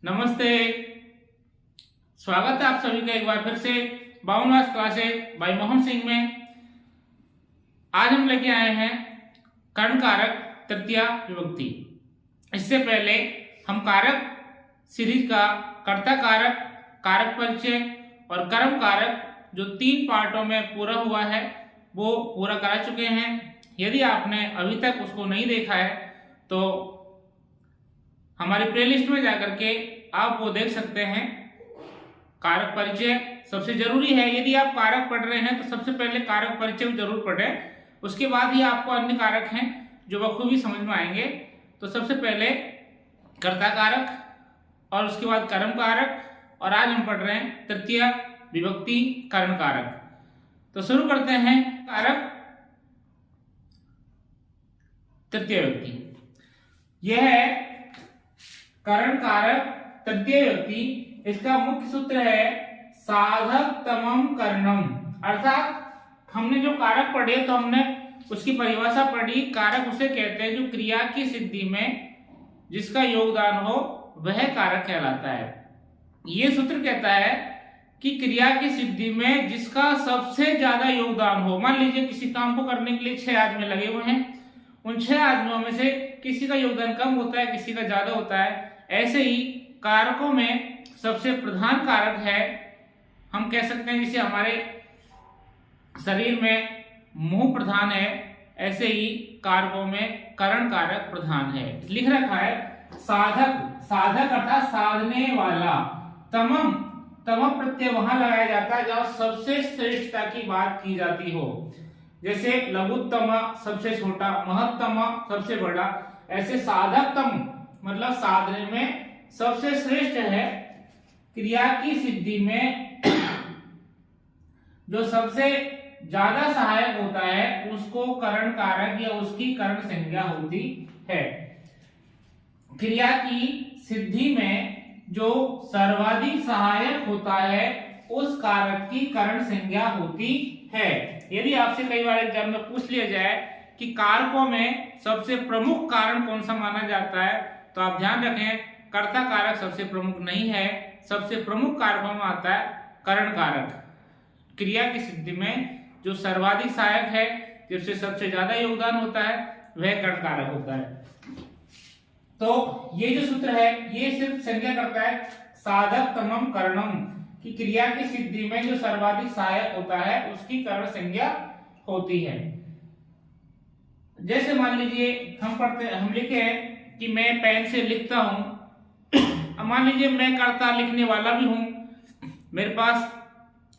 नमस्ते। स्वागत है आप सभी का एक बार फिर से 52वां क्लास है भाई मोहन सिंह में। आज हम लेके आए हैं कर्ण कारक तृतीया विभक्ति। इससे पहले हम कारक सीरीज का कर्ता कारक, कारक परिचय और कर्म कारक जो 3 पार्टों में पूरा हुआ है वो पूरा करा चुके हैं। यदि आपने अभी तक उसको नहीं देखा है तो हमारी प्लेलिस्ट में जाकर के आप वो देख सकते हैं। कारक परिचय सबसे जरूरी है। यदि आप कारक पढ़ रहे हैं तो सबसे पहले कारक परिचय को जरूर पढ़ें, उसके बाद ही आपको अन्य कारक हैं जो बखूबी समझ में आएंगे। तो सबसे पहले कर्ता कारक और उसके बाद कर्म कारक, और आज हम पढ़ रहे हैं तृतीय विभक्ति कर्ण कारक। तो शुरू करते हैं। कारक तृतीय विभक्ति, यह है कर्ण कारक तृतीय विभक्ति। इसका मुख्य सूत्र है साधक तमम कर्णम। अर्थात हमने जो कारक पढ़े तो हमने उसकी परिभाषा पढ़ी। कारक उसे कहते हैं जो क्रिया की सिद्धि में जिसका योगदान हो वह कारक कहलाता है। यह सूत्र कहता है कि क्रिया की सिद्धि में जिसका सबसे ज्यादा योगदान हो। मान लीजिए किसी काम को करने के लिए 6 आदमी लगे हुए हैं, उन 6 आदमियों में से किसी का योगदान कम होता है, किसी का ज्यादा होता है। ऐसे ही कारकों में सबसे प्रधान कारक है, हम कह सकते हैं जैसे हमारे शरीर में मुंह प्रधान है, ऐसे ही कारकों में कर्ण कारक प्रधान है। लिख रखा है साधक, साधक अर्थात साधने वाला। तमम, तम प्रत्यय वहां लगाया जाता है जहां सबसे श्रेष्ठता की बात की जाती हो। जैसे लघुत्तम सबसे छोटा, महत्तम सबसे बड़ा। ऐसे साधकतम मतलब साधने में सबसे श्रेष्ठ है। क्रिया की सिद्धि में जो सबसे ज्यादा सहायक होता है उसको कर्ण कारक या उसकी कर्ण संज्ञा होती है। क्रिया की सिद्धि में जो सर्वाधिक सहायक होता है उस कारक की कर्ण संज्ञा होती है। यदि आपसे कई बार एग्जाम में पूछ लिया जाए कि कारकों में सबसे प्रमुख कारण कौन सा माना जाता है तो आप ध्यान रखें कर्ता कारक सबसे प्रमुख नहीं है। सबसे प्रमुख कारकों में आता है कर्ण कारक। क्रिया की सिद्धि में जो सर्वाधिक सहायक है, जिससे सबसे ज्यादा योगदान होता है, वह कर्ण कारक होता है। तो ये जो सूत्र है ये सिर्फ संज्ञा करता है साधक तमम कर्णम की क्रिया की सिद्धि में जो सर्वाधिक सहायक होता है उसकी कर्ण संज्ञा होती है। जैसे मान लीजिए हम लिखे हैं कि मैं पेन से लिखता हूं। अब मान लीजिए मैं कर्ता लिखने वाला भी हूं, मेरे पास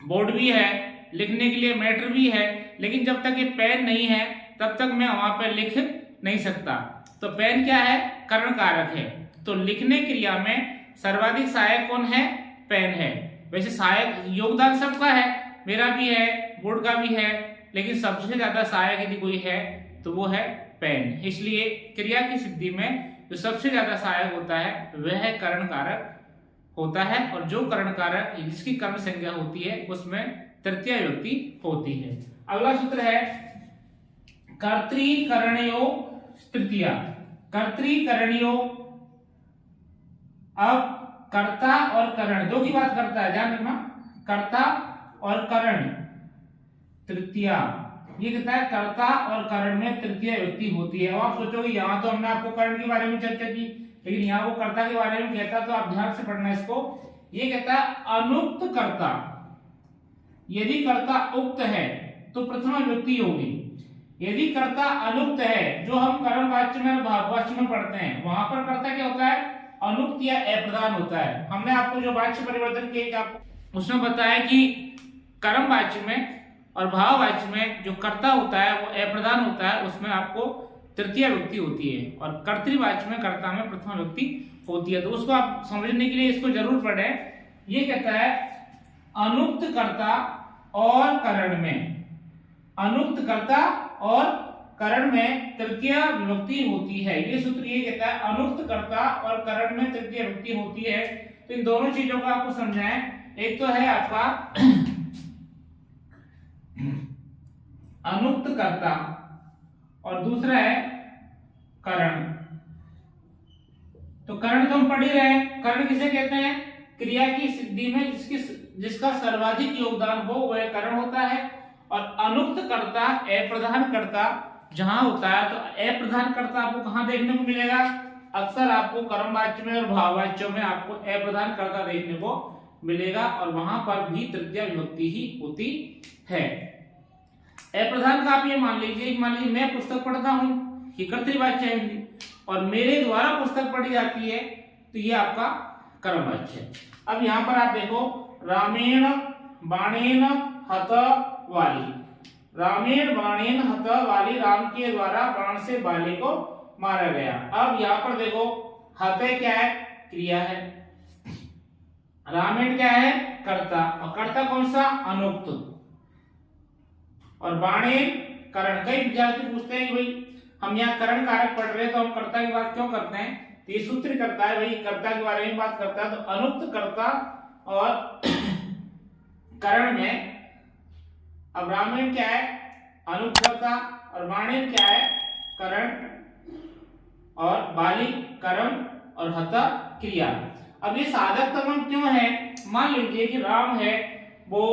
बोर्ड भी है, लिखने के लिए मैटर भी है, लेकिन जब तक ये पेन नहीं है तब तक मैं वहां पर लिख नहीं सकता। तो पेन क्या है? कर्ण कारक है। तो लिखने क्रिया में सर्वाधिक सहायक कौन है? पेन है। वैसे सहायक योगदान सबका है, मेरा भी है, बोर्ड का भी है, लेकिन सबसे ज्यादा सहायक यदि कोई है तो वो है पेन। इसलिए क्रिया की सिद्धि में जो सबसे ज्यादा सहायक होता है वह कर्ण कारक होता है, और जो कर्ण कारक जिसकी कर्ण संज्ञा होती है उसमें तृतीय विभक्ति होती है। अगला सूत्र है कर्तृकरणयो तृतीया। कर्तृकरणयो, अब कर्ता और करण दो की बात करता है, ध्यान रखना। कर्ता और करण तृतीया, ये कहता है कर्ता और करण में तृतीय विभक्ति होती है। और आप सोचोगे यहाँ तो हमने आपको करण के बारे में चर्चा की, लेकिन यहाँ वो कर्ता के बारे में कहता, तो आप ध्यान से पढ़ना इसको। ये कहता है अनुक्त कर्ता। यदि कर्ता उक्त है तो प्रथमा विभक्ति होगी। यदि कर्ता अनुक्त है, जो हम करण वाच्य में भाववाच्य में पढ़ते हैं, वहां पर कर्ता क्या होता है? अनुक्त या अप्रधान होता है। हमने आपको जो वाच्य परिवर्तन किए उसमें बताया कि कर्म वाच्य में और भाववाच्य में जो कर्ता होता है वो अप्रधान होता है, उसमें आपको तृतीय विभक्ति होती है, और कर्तृवाच्य में कर्ता में प्रथमा विभक्ति होती है। तो उसको आप समझने के लिए इसको जरूर पढ़ें। ये कहता है अनुक्त कर्ता और करण में, अनुक्त कर्ता और करण में तृतीय विभक्ति होती है। ये सूत्र ये कहता है अनुक्त कर्ता और करण में तृतीय विभक्ति होती है। तो इन दोनों चीजों को आपको समझाएं। एक तो है आपका अनुक्त कर्ता और दूसरा है करण। तो करण तो हम पढ़ ही रहे हैं। करण किसे कहते हैं? क्रिया की सिद्धि में जिसका सर्वाधिक योगदान हो वह करण होता है। और अनुक्त कर्ता, अप्रधान कर्ता जहां होता है, तो अप्रधान कर्ता आपको कहां देखने को मिलेगा? अक्सर आपको कर्म वाच्य में और भाव वाच्यों में आपको अप्रधान कर्ता देखने को मिलेगा, और वहां पर भी तृतीया विभक्ति ही होती है। अप्रधान का आप ये मान लीजिए मैं पुस्तक पढ़ता हूं, ये कर्तृवाच्य है हिंदी, और मेरे द्वारा पुस्तक पढ़ी जाती है, तो ये आपका कर्मवाच्य है। अब यहां पर आप देखो, रामेण बाणेन हत वाली, रामेण बाणेन हत वाली, राम के द्वारा बाण से बाली को मारा गया। अब यहां पर देखो, हते क्या है? क्रिया है, रामेण क्या है? कर्ता, और कर्ता कौन सा? अनुक्त, और बाणेन करण। कई विद्यार्थी पूछते हैं कि भाई हम यहाँ करण कारक पढ़ रहे हैं तो हम कर्ता की बात क्यों करते हैं? तो ये सूत्र करता है भाई, कर्ता के बारे में बात करता है, तो अनुक्त कर्ता और करण में। अब रामेण क्या है? अनुक्त कर्ता, और बाणेन क्या है? करण, और बाली कर्म, और हता क्रिया। अब ये साधक तमम क्यों है? मान लीजिए कि राम है, वो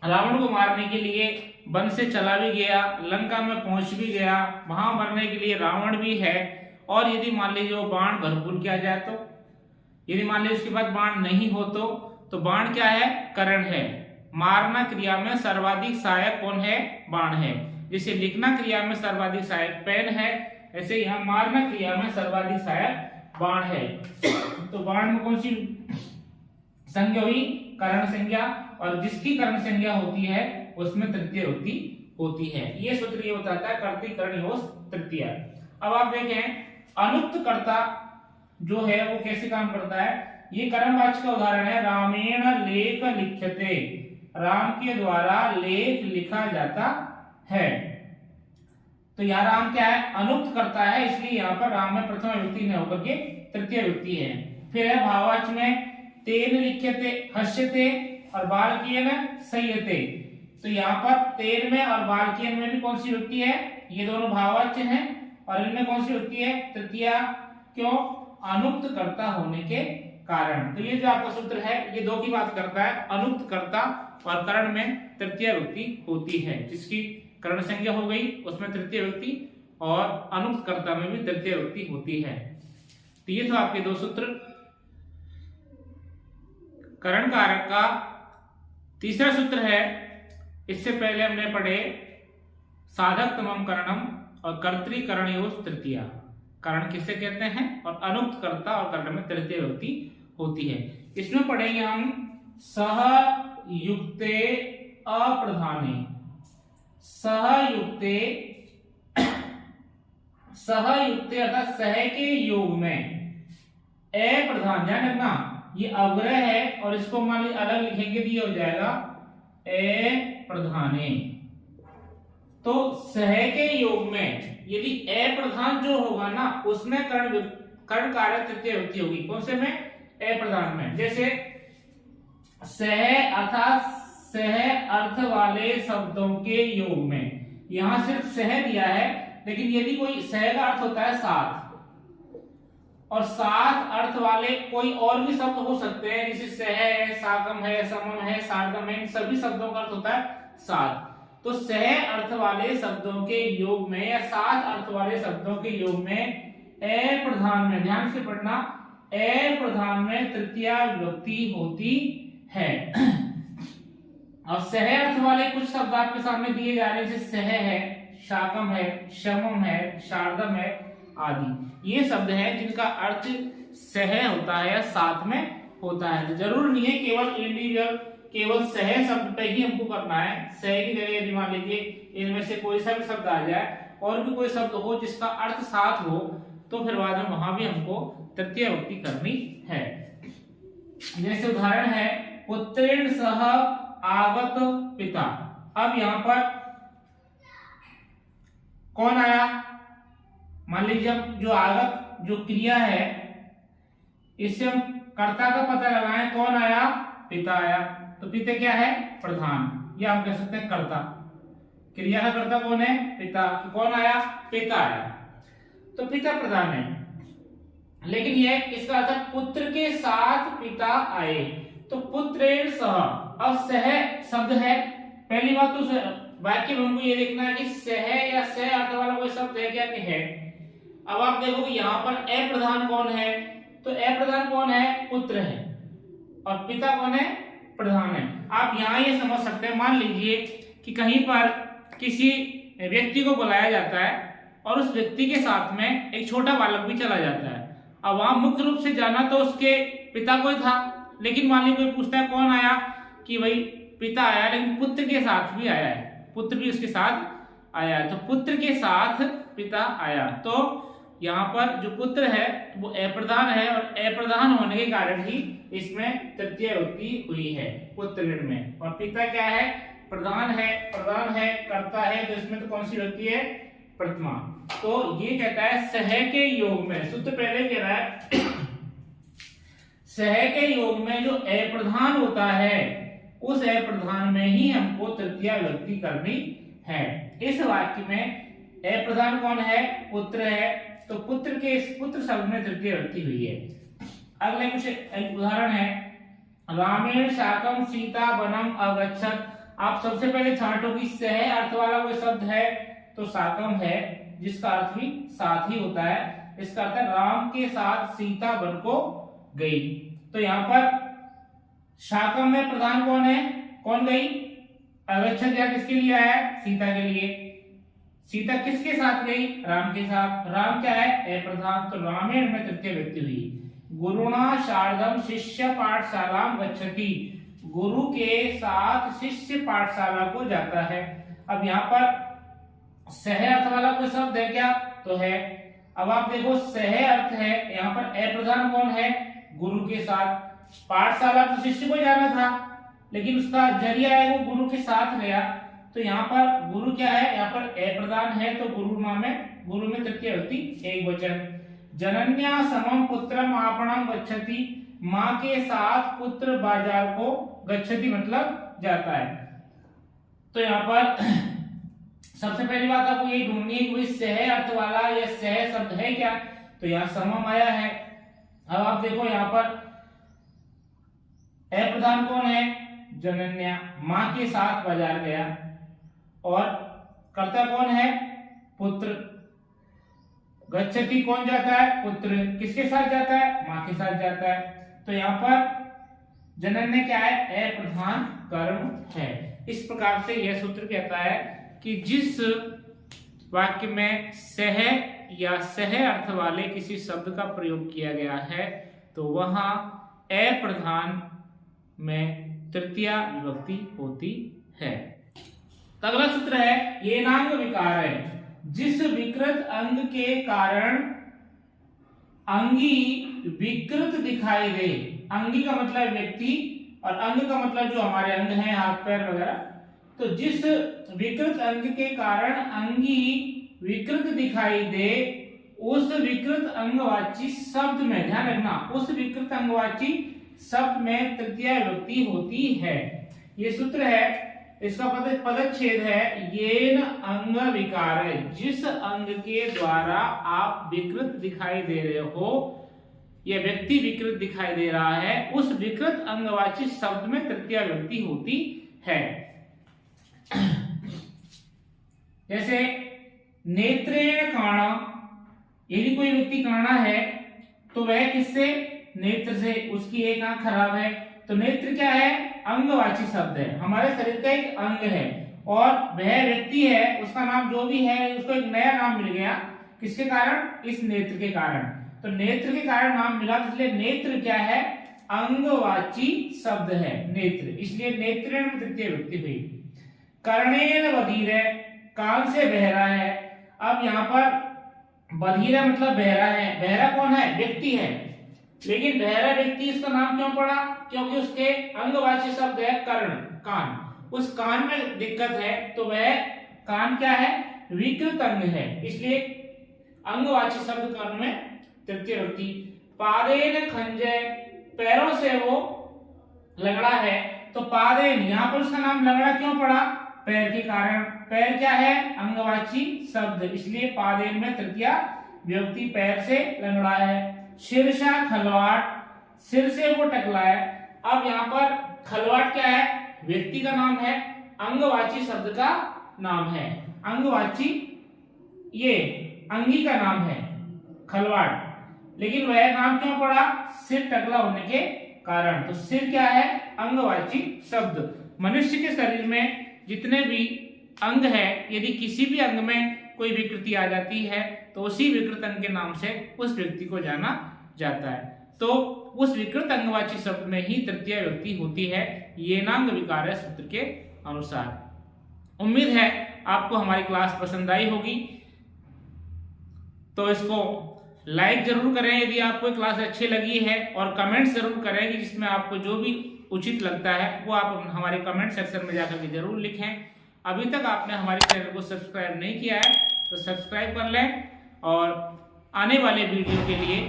रावण को मारने के लिए वन से चला भी गया, लंका में पहुंच भी गया, वहां मरने के लिए रावण भी है, और यदि मान लीजिए वो बाण भरपूर किया जाए तो, यदि मान लीजिए उसके बाद बाण नहीं हो तो बाण क्या है? करण है। मारना क्रिया में सर्वाधिक सहायक कौन है? बाण है। जैसे लिखना क्रिया में सर्वाधिक सहायक पेन है, ऐसे यहाँ मारना क्रिया में सर्वाधिक सहायक बाण है। तो बाण में कौन सी संज्ञा हुई? करण संज्ञा, और जिसकी करण संज्ञा होती है उसमें तृतीय विभक्ति होती है। ये सूत्र ये बताता है कर्तृकरण योज तृतीय। अब आप देखें, अनुक्त कर्ता जो है वो कैसे काम करता है? ये कर्मवाच्य का उदाहरण है, रामेण लेख लिख्यते, राम के द्वारा लेख लिखा जाता है। तो यहाँ राम क्या है? अनुक्त करता है, इसलिए यहाँ पर राम में प्रथम विभक्ति न होकर के तृतीय विभक्ति है। फिर है भाववाच्य में, तेन लिख्यते हस्यते और बालकीयन संयते। तो यहाँ पर तेन में और बालकीयन में भी कौन सी विभक्ति है? ये दोनों भाववाच्य हैं, और इनमें कौन सी विभक्ति है? तृतीया। क्यों? अनुक्त कर्ता होने के कारण। तो ये जो आपका सूत्र है ये दो की बात करता है, अनुक्त कर्ता और करण में तृतीय विभक्ति होती है, जिसकी करण संज्ञा हो गई उसमें तृतीय विभक्ति, और अनुक्त कर्ता में भी तृतीय विभक्ति होती है। तो ये तो आपके दो सूत्र। करण कारक का तीसरा सूत्र है, इससे पहले हमने पढ़े साधक तमम करणम और कर्तृकरणयोः तृतीया। करण किसे कहते हैं? और अनुक्त कर्ता और करण में तृतीय विभक्ति होती है। इसमें पढ़ेंगे हम सहयुक्ते अप्रधाने, सहयुक्ते अर्थात सह के योग में अप्रधान, ध्यान रखना ये अवग्रह है, और इसको मान लीजिए अलग लिखेंगे तो ये हो जाएगा अप्रधाने। तो सह के योग में यदि अप्रधान जो होगा ना, उसमें कर्ण कारक तृतीय विभक्ति होगी। कौन से में? अप्रधान में। जैसे सह अर्थात सह अर्थ वाले शब्दों के योग में, यहां सिर्फ सह दिया है, लेकिन यदि कोई सह का अर्थ होता है साथ, और साथ अर्थ वाले कोई और भी शब्द हो सकते हैं, जैसे सह है, साकम है, समम है, सार्धम है, इन सभी शब्दों का अर्थ होता है साथ। तो सह अर्थ वाले शब्दों के योग में या साथ अर्थ वाले शब्दों के योग में अप्रधान में, ध्यान से पढ़ना, अप्रधान में तृतीया विभक्ति होती है। और सह अर्थ वाले कुछ शब्द आपके सामने दिए जा रहे हैं, जैसे सह है, शाकम है, शमम है, शार्दम है आदि। ये शब्द हैं जिनका अर्थ सह होता है या साथ में होता है। जरूर नहीं है केवल इंडिविजुअल केवल सह शब्द पे ही हमको करना है। सह की जगह यदि मान लीजिए इनमें से कोई सा भी शब्द आ जाए और भी कोई शब्द हो जिसका अर्थ साथ हो, तो फिर बाद में वहां भी हमको तृतीय विभक्ति करनी है। जैसे उदाहरण है पुत्रेण सह आगत पिता। अब यहां पर कौन आया? मान लीजिए जो आगत जो क्रिया है, इससे हम कर्ता का पता लगाएं, कौन आया? पिता आया। तो पिता क्या है? प्रधान, या हम कह सकते हैं कर्ता। क्रिया का कर्ता कौन है? पिता। कौन आया? पिता आया। तो पिता प्रधान है। लेकिन यह किसका अर्थ है? पुत्र के साथ पिता आए, तो पुत्रेण सह। अब सह शब्द है, पहली बात तो वाक्य में हमको ये देखना है कि सह या सह अर्थ वाला कोई शब्द है क्या कि है। अब आप देखो कि यहाँ पर ए प्रधान कौन है, तो ए प्रधान कौन है? पुत्र है, और पिता कौन है? प्रधान है। आप यहाँ ये समझ सकते हैं, मान लीजिए कि कहीं पर किसी व्यक्ति को बुलाया जाता है और उस व्यक्ति के साथ में एक छोटा बालक भी चला जाता है। अब वहां मुख्य रूप से जाना तो उसके पिता को ही था, लेकिन मान लीजिए कोई पूछता है कौन आया, कि भाई पिता आया, लेकिन पुत्र के साथ भी आया है, पुत्र भी उसके साथ आया है, तो पुत्र के साथ पिता आया। तो यहाँ पर जो पुत्र है वो अप्रधान है, और अप्रधान होने के कारण ही इसमें तृतीय विभक्ति हुई है पुत्र में। और पिता क्या है? प्रधान है, प्रधान है, कर्ता है, तो इसमें तो कौन सी विभक्ति है? प्रथमा। तो ये कहता है सह के योग में, सूत्र पहले कह रहा है सह के योग में जो अप्रधान होता है उस अप्रधान में ही हमको तृतीय विभक्ति करनी है। इस वाक्य में अप्रधान कौन है? पुत्र है, तो पुत्र के इस पुत्र शब्द में तृतीय विभक्ति हुई है। अगले कुछ एक उदाहरण है, रामेण शाकम सीता वनम अगच्छत। आप सबसे पहले छांटो कि सह अर्थ वाला कोई शब्द है तो शाकम है, जिसका अर्थ भी साथ ही होता है। इसका अर्थ है राम के साथ सीता वन को गई। तो यहाँ पर शाकम में प्रधान कौन है? कौन गई? अगच्छत या किसके लिए आया? सीता के लिए। सीता किसके साथ गई? राम के साथ। राम क्या है? अप्रधान, तो रामेण में तृतीय विभक्ति हुई। गुरुणा शार्दम शिष्य पाठशाला गच्छति। गुरु के साथ शिष्य पाठशाला को जाता है। अब यहाँ पर सह अर्थ वाला कोई शब्द है क्या? तो है। अब आप देखो सह अर्थ है, यहाँ पर अप्रधान कौन है? गुरु के साथ। पाठशाला तो शिष्य को जाना था, लेकिन उसका जरिया है वो गुरु के साथ गया, तो यहाँ पर गुरु क्या है? यहाँ पर अप्रधान है, तो गुरु नाम है, गुरु में तृतीय विभक्ति एक वचन। जनन्या समम पुत्रम आपणम गच्छति। माँ के साथ पुत्र बाजार को गच्छति मतलब जाता है। तो यहाँ पर सबसे पहली बात आपको ये ढूंढनी है कि भाई सह अर्थ वाला या सह शब्द है क्या? तो यहाँ समम आया है। अब आप देखो यहाँ पर अप्रधान कौन है? जनन्या, माँ के साथ बाजार गया, और कर्ता कौन है? पुत्र। गच्छति कौन जाता है? पुत्र। किसके साथ जाता है? माँ के साथ जाता है। तो यहाँ पर जनन्य क्या है? अप्रधान कर्म है। इस प्रकार से यह सूत्र कहता है कि जिस वाक्य में सह या सह अर्थ वाले किसी शब्द का प्रयोग किया गया है तो वहां अप्रधान में तृतीय विभक्ति होती है। अगला सूत्र है ये नांग विकार है। जिस विकृत अंग के कारण अंगी विकृत दिखाई दे। अंगी का मतलब व्यक्ति और अंग का मतलब जो हमारे अंग हैं, हाथ पैर वगैरह। तो जिस विकृत अंग के कारण अंगी विकृत दिखाई दे उस विकृत अंगवाची शब्द में, ध्यान रखना, उस विकृत अंगवाची शब्द में तृतीय विभक्ति होती है। ये सूत्र है, इसका पदच्छेद है येन अंग विकार है। जिस अंग के द्वारा आप विकृत दिखाई दे रहे हो, यह व्यक्ति विकृत दिखाई दे रहा है, उस विकृत अंगवाची शब्द में तृतीय विभक्ति होती है। जैसे नेत्रेण काणा, यदि कोई व्यक्ति काणा है तो वह किससे? नेत्र से। उसकी एक आंख खराब है, तो नेत्र क्या है? अंगवाची शब्द है, हमारे शरीर का एक अंग है, और वह व्यक्ति है, उसका नाम जो भी है, उसको एक नया नाम मिल गया। किसके कारण? इस नेत्र के कारण। तो नेत्र के कारण नाम मिला, इसलिए नेत्र क्या है? अंगवाची शब्द है नेत्र, इसलिए नेत्रेण में तृतीय विभक्ति हुई। कर्णेन बधिर है, कान से बहरा है। अब यहाँ पर बधिर मतलब बहरा है। बहरा कौन है? व्यक्ति है, लेकिन बहरा व्यक्ति इसका नाम क्यों पड़ा? क्योंकि उसके अंगवाची शब्द है कर्ण, कान। उस कान में दिक्कत है, तो वह कान क्या है? विकृत अंग है, इसलिए अंगवाची शब्द कर्ण में तृतीय विभक्ति। पादेन खंजय, पैरों से वो लंगड़ा है, तो पादेन यहाँ पर उसका नाम लंगड़ा क्यों पड़ा? पैर के कारण। पैर क्या है? अंगवाची शब्द, इसलिए पादेन में तृतीय विभक्ति पैर से लंगड़ा है। शीर्षा खलवाट, सिर से वो टकला है। अब यहाँ पर खलवाट क्या है, व्यक्ति का नाम है, अंगवाची शब्द का नाम है, अंगवाची ये अंगी का नाम है खलवाट, लेकिन वह नाम क्यों पड़ा, सिर टकला होने के कारण। तो सिर क्या है, अंगवाची शब्द। मनुष्य के शरीर में जितने भी अंग है, यदि किसी भी अंग में कोई विकृति आ जाती है तो उसी विकृत अंग के नाम से उस व्यक्ति को जाना जाता है। तो उस विकृत अंगवाची शब्द में ही तृतीय व्यक्ति होती है, येनांग विकार सूत्र के अनुसार। उम्मीद है आपको हमारी क्लास पसंद आई होगी, तो इसको लाइक जरूर करें यदि आपको क्लास अच्छी लगी है, और कमेंट जरूर करें कि जिसमें आपको जो भी उचित लगता है वो आप हमारे कमेंट सेक्शन में जाकर के जरूर लिखें। अभी तक आपने हमारे चैनल को सब्सक्राइब नहीं किया है तो सब्सक्राइब कर लें, और आने वाले वीडियो के लिए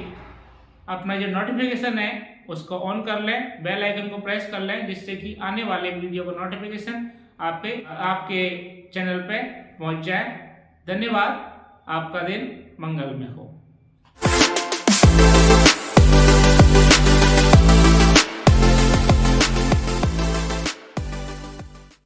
अपना जो नोटिफिकेशन है उसको ऑन कर लें, बेल आइकन को प्रेस कर लें, जिससे कि आने वाले वीडियो का नोटिफिकेशन आपके चैनल पे पहुंच जाए। धन्यवाद, आपका दिन मंगलमय हो।